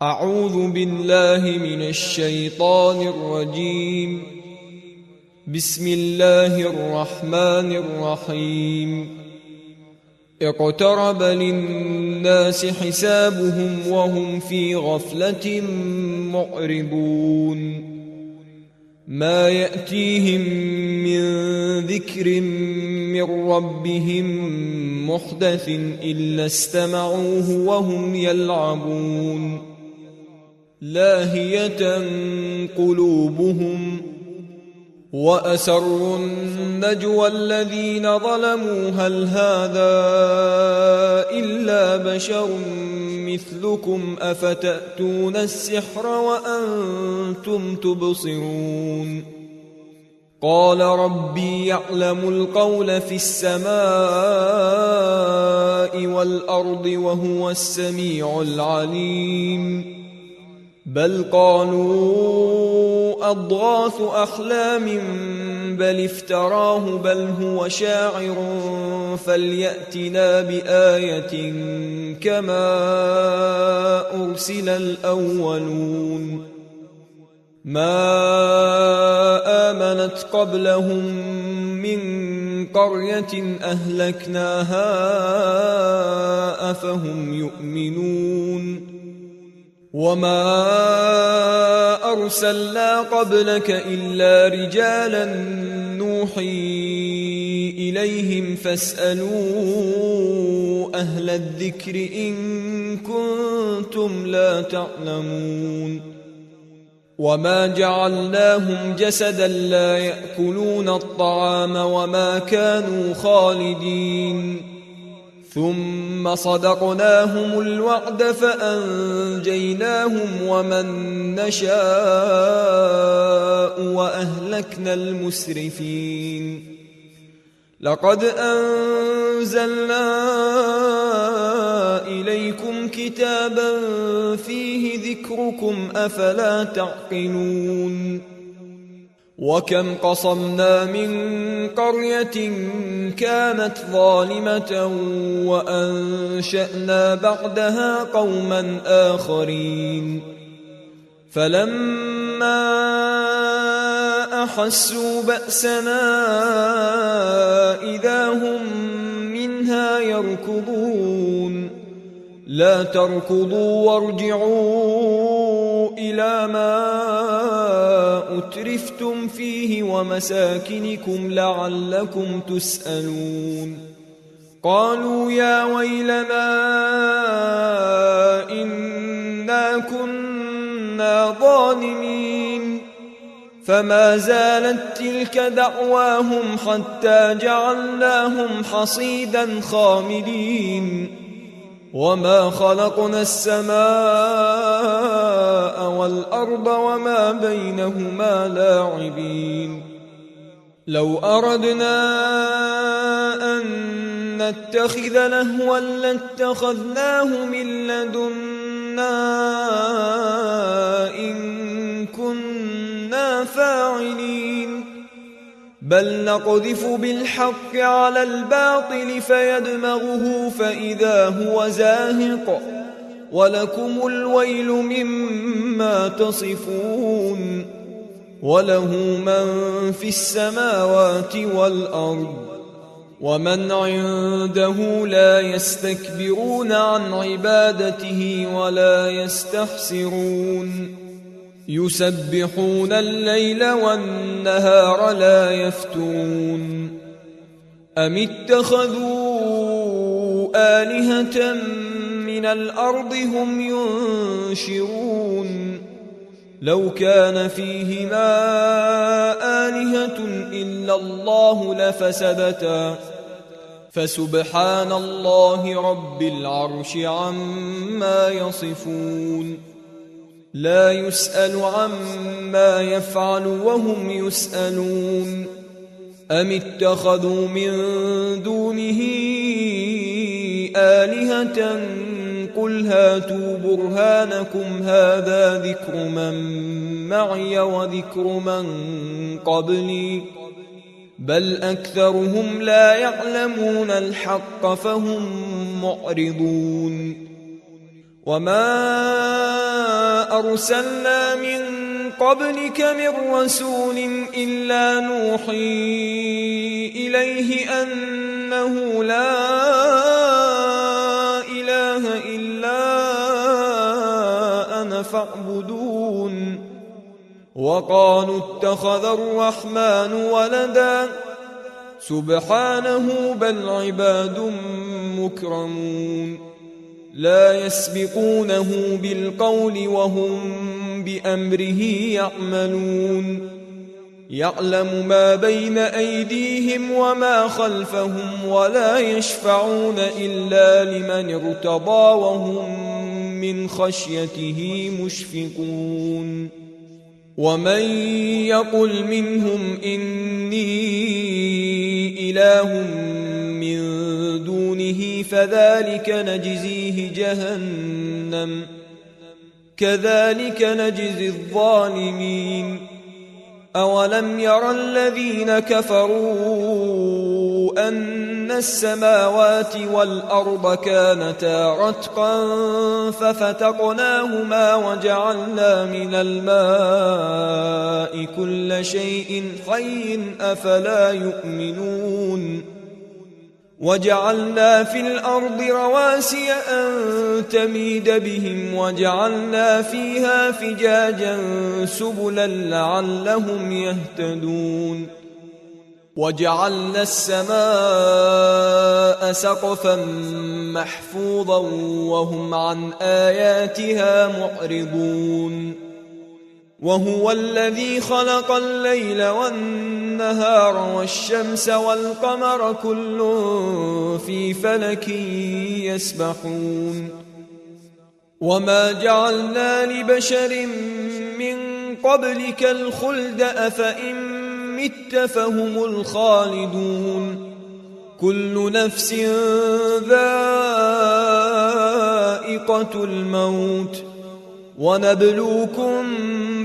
أعوذ بالله من الشيطان الرجيم. بسم الله الرحمن الرحيم. اقترب للناس حسابهم وهم في غفلة معرضون. ما يأتيهم من ذكر من ربهم محدث إلا استمعوه وهم يلعبون. لاهية قلوبهم وأسروا النجوى الذين ظلموا هل هذا إلا بشر مثلكم أفتأتون السحر وأنتم تبصرون. قال ربي يعلم القول في السماء والأرض وهو السميع العليم. بل قالوا أضغاث أحلام بل افتراه بل هو شاعر فليأتنا بآية كما أرسل الأولون. ما آمنت قبلهم من قرية أهلكناها أفهم يؤمنون. وما أرسلنا قبلك إلا رجالا نوحي إليهم فاسألوا أهل الذكر إن كنتم لا تعلمون. وما جعلناهم جسدا لا يأكلون الطعام وما كانوا خالدين. ثم صدقناهم الوعد فأنجيناهم ومن نشاء وأهلكنا المسرفين. لقد أنزلنا إليكم كتابا فيه ذكركم أفلا تعقلون. وكم قصمنا من قرية كانت ظالمة وأنشأنا بعدها قوما آخرين. فلما أحسوا بأسنا إذا هم منها يركضون. لا تركضوا وارجعوا إلى ما أترفتم فيه ومساكنكم لعلكم تسألون. قالوا يا ويلنا إنا كنا ظالمين. فما زالت تلك دعواهم حتى جعلناهم حصيدا خامدين. وما خلقنا السماء والأرض وما بينهما لاعبين. لو أردنا أن نتخذ لهوا لاتخذناه من لدنا إن كنا فاعلين. بل نقذف بالحق على الباطل فيدمغه فإذا هو زاهق ولكم الويل مما تصفون. وله من في السماوات والأرض ومن عنده لا يستكبرون عن عبادته ولا يستحسرون. يسبحون الليل والنهار لا يفترون. أم اتخذوا آلهة من الأرض هم ينشرون. لو كان فيهما آلهة إلا الله لفسدتا فسبحان الله رب العرش عما يصفون. لا يسأل عما يفعل وهم يسألون. أم اتخذوا من دونه آلهة قل هاتوا برهانكم هذا ذكر من معي وذكر من قبلي بل أكثرهم لا يعلمون الحق فهم معرضون. وما أرسلنا من قبلك من رسول إلا نوحي إليه أنه لا إله إلا أنا فاعبدون وقالوا اتخذ الرحمن ولدا سبحانه بل عباد مكرمون لا يسبقونه بالقول وهم بأمره يعملون يعلم ما بين أيديهم وما خلفهم ولا يشفعون إلا لمن ارتضى وهم من خشيته مشفقون ومن يقل منهم إني إله من دونه فذلك نجزيه جهنم كذلك نجزي الظالمين أولم ير الذين كفروا أن السماوات والأرض كانتا رتقا ففتقناهما وجعلنا من الماء كل شيء حي أفلا يؤمنون وجعلنا في الأرض رواسي أن تميد بهم وجعلنا فيها فجاجا سبلا لعلهم يهتدون وجعلنا السماء سقفا محفوظا وهم عن آياتها معرضون وهو الذي خلق الليل والنهار والشمس والقمر كل في فلك يسبحون وما جعلنا لبشر من قبلك الخلد أفإن مت فهم الخالدون كل نفس ذائقة الموت ونبلوكم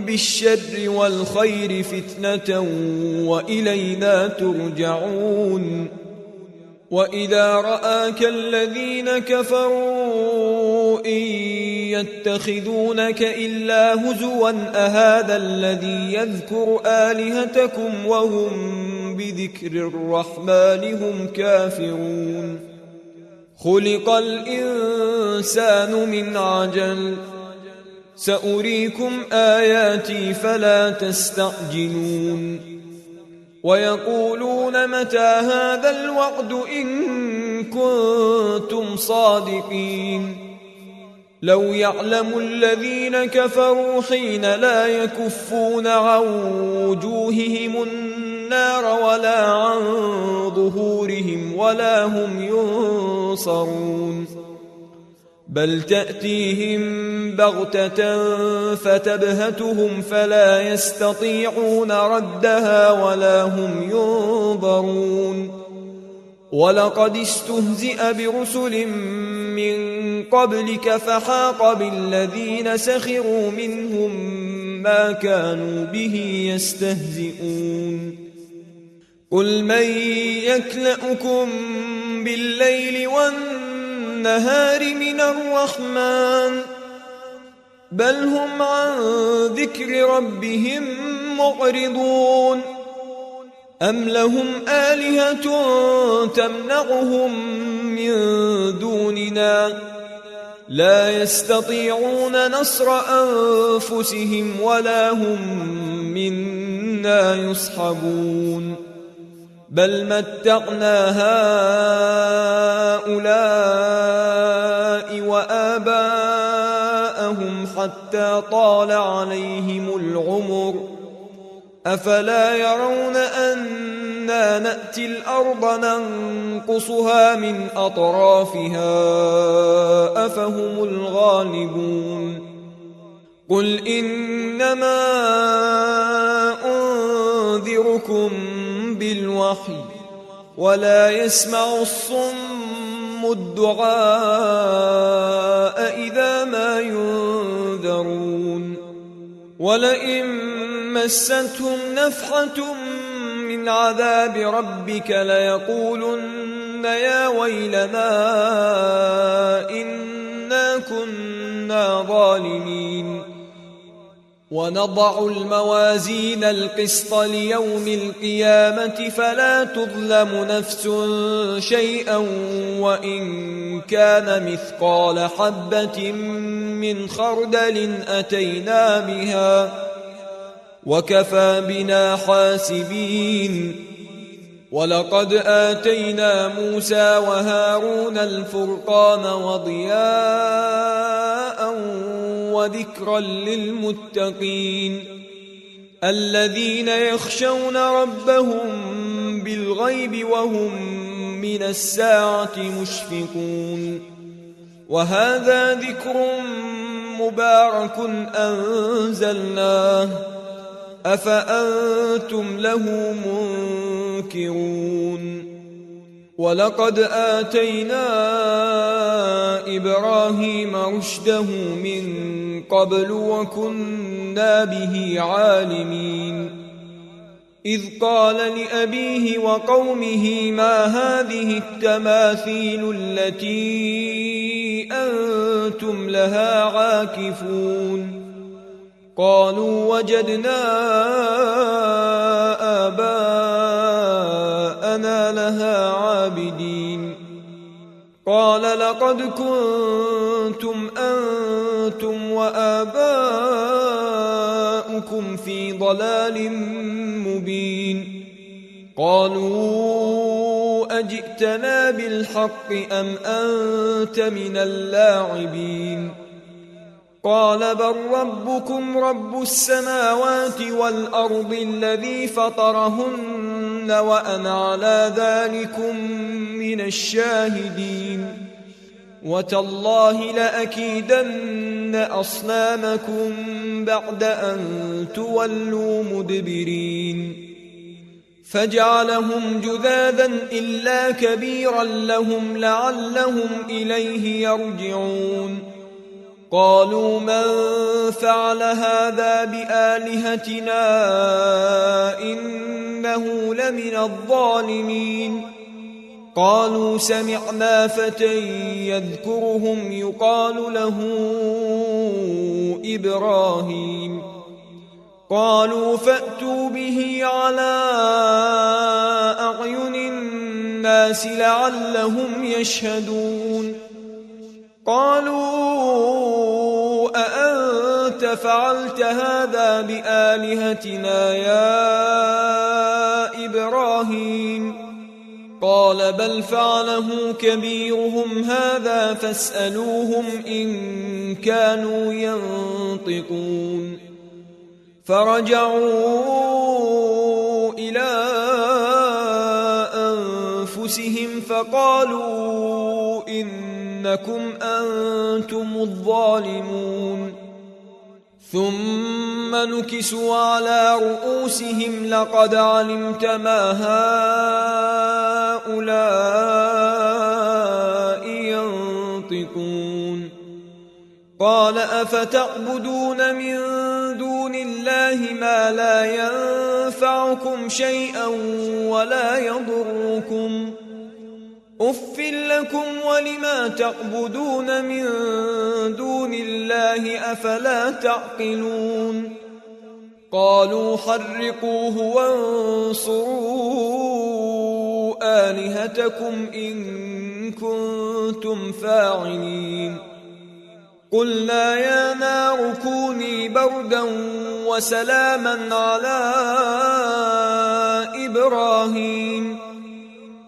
بالشر والخير فتنة وإلينا ترجعون وإذا رآك الذين كفروا إن يتخذونك إلا هزوا أهذا الذي يذكر آلهتكم وهم بذكر الرحمن هم كافرون خلق الإنسان من عجل سأريكم آياتي فلا تستعجلون ويقولون متى هذا الوعد إن كنتم صادقين لو يعلم الذين كفروا حين لا يكفون عن وجوههم النار ولا عن ظهورهم ولا هم ينصرون بل تأتيهم بغتة فتبهتهم فلا يستطيعون ردها ولا هم ينظرون ولقد استهزئ برسل من قبلك فحاق بالذين سخروا منهم ما كانوا به يستهزئون قل من يكلأكم بالليل والنهار من الرحمن بل هم عن ذكر ربهم معرضون أم لهم آلهة تمنعهم من دوننا لا يستطيعون نصر أنفسهم ولا هم منا يصحبون بل متعنا هؤلاء وآباءهم حتى طال عليهم العمر أفلا يرون أنا نأتي الأرض ننقصها من أطرافها أفهم الغالبون قل إنما أنذركم بالوحي ولا يسمع الصم الدعاء إذا ما ينذرون ولئن مستهم نفحة من عذاب ربك ليقولن يا ويلنا إنا كنا ظالمين ونضع الموازين القسط ليوم القيامة فلا تظلم نفس شيئا وإن كان مثقال حبة من خردل أتينا بها وكفى بنا حاسبين. ولقد آتينا موسى وهارون الفرقان وضياء وذكرا للمتقين الذين يخشون ربهم بالغيب وهم من الساعة مشفقون. وهذا ذكر مبارك أنزلناه أفأنتم له منكرون. ولقد آتينا إبراهيم رشده من قبل وكنا به عالمين. إذ قال لأبيه وقومه ما هذه التماثيل التي أنتم لها عاكفون؟ قالوا وجدنا آباءنا لها عابدين. قال لقد كنتم أنتم وآباؤكم في ضلال مبين. قالوا أجئتنا بالحق أم أنت من اللاعبين؟ قال بل ربكم رب السماوات والأرض الذي فطرهن وأنا على ذلكم من الشاهدين. وتالله لأكيدن أصنامكم بعد أن تولوا مدبرين. فجعلهم جذاذا إلا كبيرا لهم لعلهم إليه يرجعون. قالوا من فعل هذا بآلهتنا إنه لمن الظالمين. قالوا سمعنا فتى يذكرهم يقال له إبراهيم. قالوا فأتوا به على أعين الناس لعلهم يشهدون. قالوا أأنت فعلت هذا بآلهتنا يا إبراهيم؟ قال بل فعله كبيرهم هذا فاسألوهم إن كانوا ينطقون. فرجعوا إلى أنفسهم فقالوا إنكم أنتم الظالمون. ثم نكسوا على رؤوسهم لقد علمت ما هؤلاء ينطقون. قال أفتعبدون من دون الله ما لا ينفعكم شيئا ولا يضركم؟ أف لكم ولما تعبدون من دون الله أفلا تعقلون؟ قالوا حرقوه وانصروا آلهتكم إن كنتم فاعلين. قلنا يا نار كوني بردا وسلاما على إبراهيم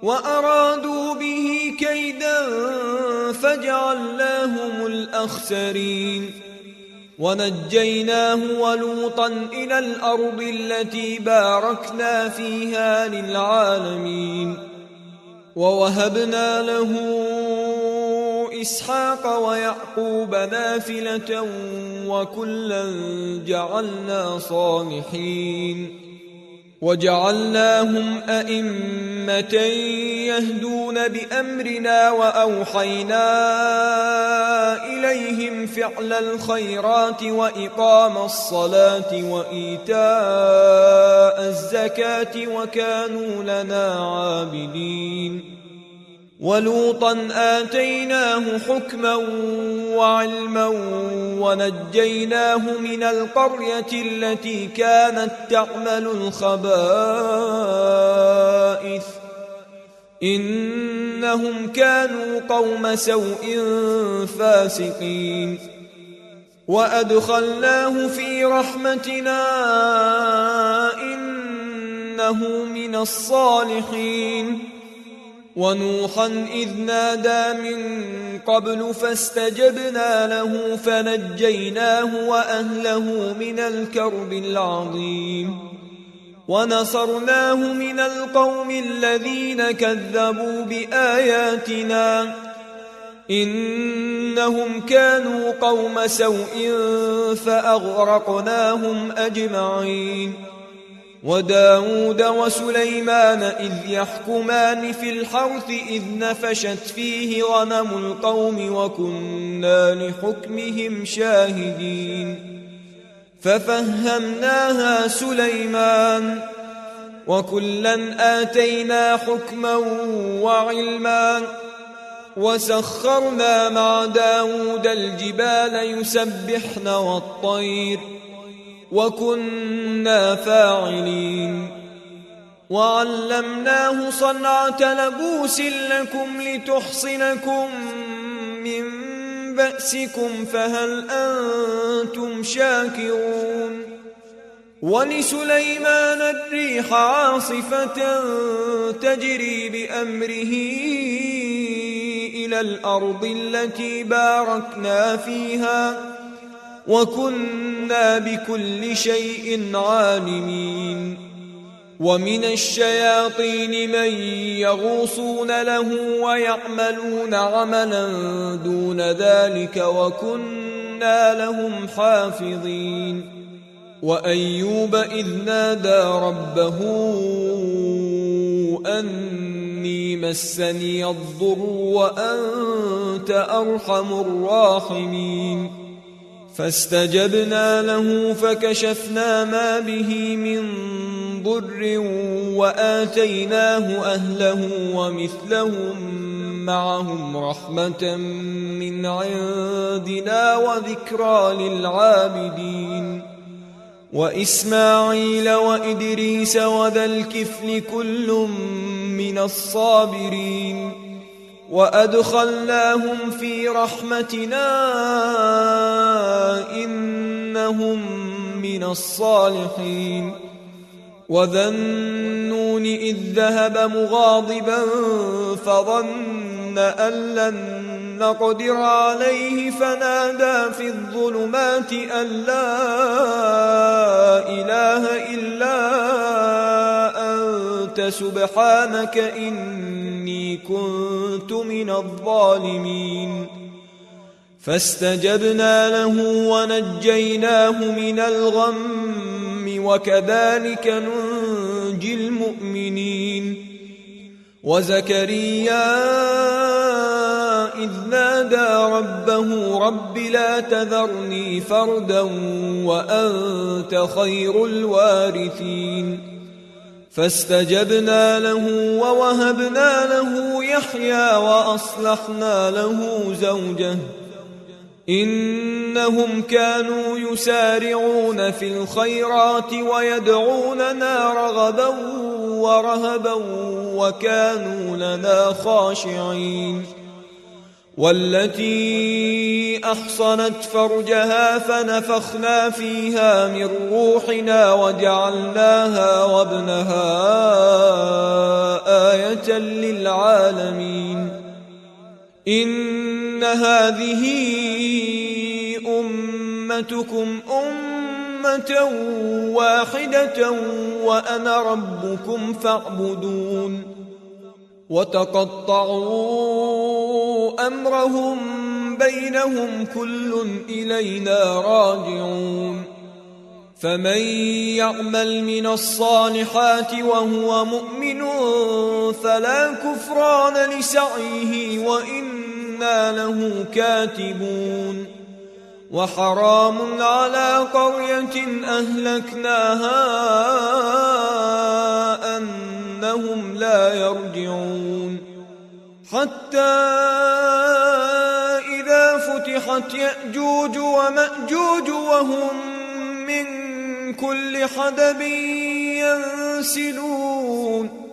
وأرادوا به كيدا فجعلناهم الأخسرين. ونجيناه ولوطا إلى الأرض التي باركنا فيها للعالمين. ووهبنا له إسحاق ويعقوب نافلة وكلا جعلنا صالحين. وجعلناهم أئمة يهدون بأمرنا وأوحينا إليهم فعل الخيرات وإقام الصلاة وإيتاء الزكاة وكانوا لنا عابدين. ولوطا آتيناه حكما وعلما ونجيناه من القرية التي كانت تعمل الخبائث إنهم كانوا قوم سوء فاسقين وأدخلناه في رحمتنا إنه من الصالحين ونوحا إذ نادى من قبل فاستجبنا له فنجيناه وأهله من الكرب العظيم ونصرناه من القوم الذين كذبوا بآياتنا إنهم كانوا قوم سوء فأغرقناهم أجمعين وداود وسليمان إذ يحكمان في الحرث إذ نفشت فيه غنم القوم وكنا لحكمهم شاهدين ففهمناها سليمان وكلا آتينا حكما وعلما وسخرنا مع داود الجبال يسبحن والطير وكنا فاعلين وعلمناه صنعة لبوس لكم لتحصنكم من بأسكم فهل أنتم شاكرون ولسليمان الريح عاصفة تجري بأمره إلى الأرض التي باركنا فيها وكنا بكل شيء عالمين ومن الشياطين من يغوصون له ويعملون عملا دون ذلك وكنا لهم حافظين وأيوب إذ نادى ربه أني مسني الضر وأنت أرحم الراحمين فاستجبنا له فكشفنا ما به من ضر وآتيناه أهله ومثلهم معهم رحمة من عندنا وذكرى للعابدين وإسماعيل وإدريس وذا الكفل كل من الصابرين وأدخلناهم في رحمتنا إنهم من الصالحين وذا النون إذ ذهب مغاضبا فظن أن لن نقدر عليه فنادى في الظلمات أن لا إله إلا أنت سبحانك إني كنت من الظالمين فاستجبنا له ونجيناه من الغم وكذلك ننجي المؤمنين وزكريا إذ نادى ربه رب لا تذرني فردا وأنت خير الوارثين فاستجبنا له ووهبنا له يحيى وأصلحنا له زوجه إنهم كانوا يسارعون في الخيرات ويدعوننا رغبا ورهبا وكانوا لنا خاشعين والتي أحصنت فرجها فنفخنا فيها من روحنا وجعلناها وابنها آية للعالمين إن هذه أمتكم أمة واحدة وأنا ربكم فاعبدون وتقطعوا أمرهم بينهم كل إلينا راجعون فمن يعمل من الصالحات وهو مؤمن فلا كفران لسعيه وإنا له كاتبون وحرام على قرية أهلكناها أنهم لا يرجعون حتى إذا فتحت فتحت يأجوج ومأجوج وهم من كل حدب ينسلون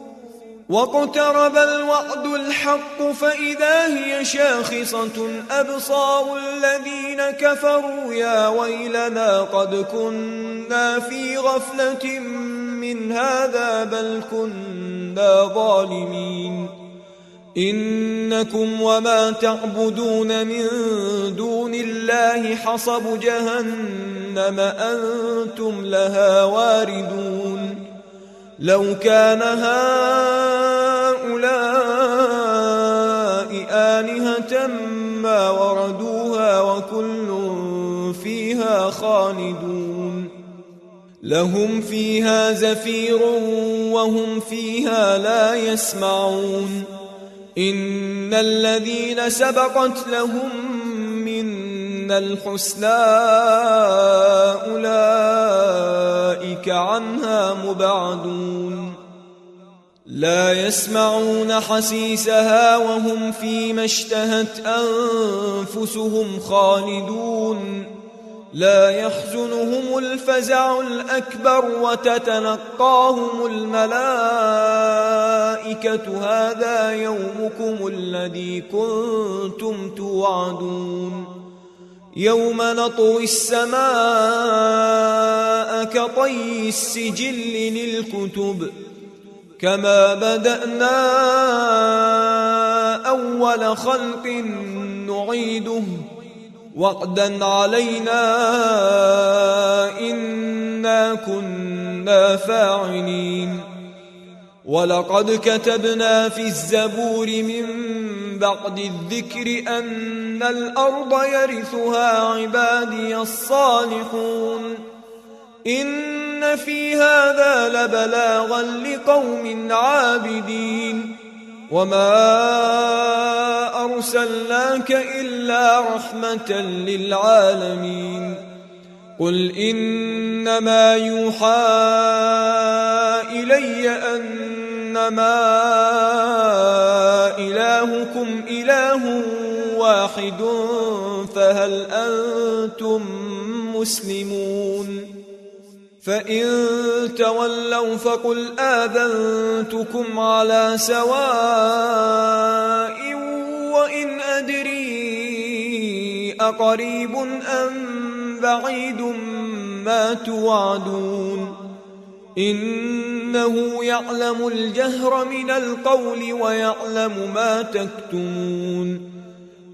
واقترب الوعد الحق فإذا هي شاخصة أبصار الذين كفروا يا ويلنا قد كنا في غفلة من هذا بل كنا ظالمين إنكم وما تعبدون من دون الله حصب جهنم أنتم لها واردون لو كان هؤلاء آلهة ما وردوها وكل فيها خالدون لهم فيها زفير وهم فيها لا يسمعون إن الذين سبقت لهم منا الحسنى أولئك عنها مبعدون لا يسمعون حسيسها وهم فيما اشتهت أنفسهم خالدون لا يحزنهم الفزع الأكبر وتتلقاهم الملائكة هذا يومكم الذي كنتم توعدون يوم نطوي السماء كطي السجل للكتب كما بدأنا أول خلق نعيده وعدا علينا إنا كنا فاعلين ولقد كتبنا في الزبور من بعد الذكر أن الأرض يرثها عبادي الصالحون إن في هذا لبلاغا لقوم عابدين وما أرسلناك إلا رحمة للعالمين قل إنما يوحى إلي أنما إلهكم إله واحد فهل أنتم مسلمون فإن تولوا فقل آذنتكم على سواء وإن أدري أقريب أم بعيد ما توعدون إنه يعلم الجهر من القول ويعلم ما تكتمون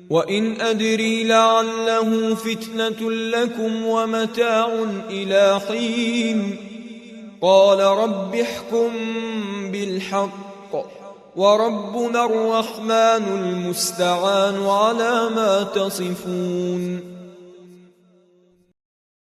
وإن أدري لعله فتنة لكم ومتاع إلى حين قال رب احكم بالحق وربنا الرحمن المستعان على ما تصفون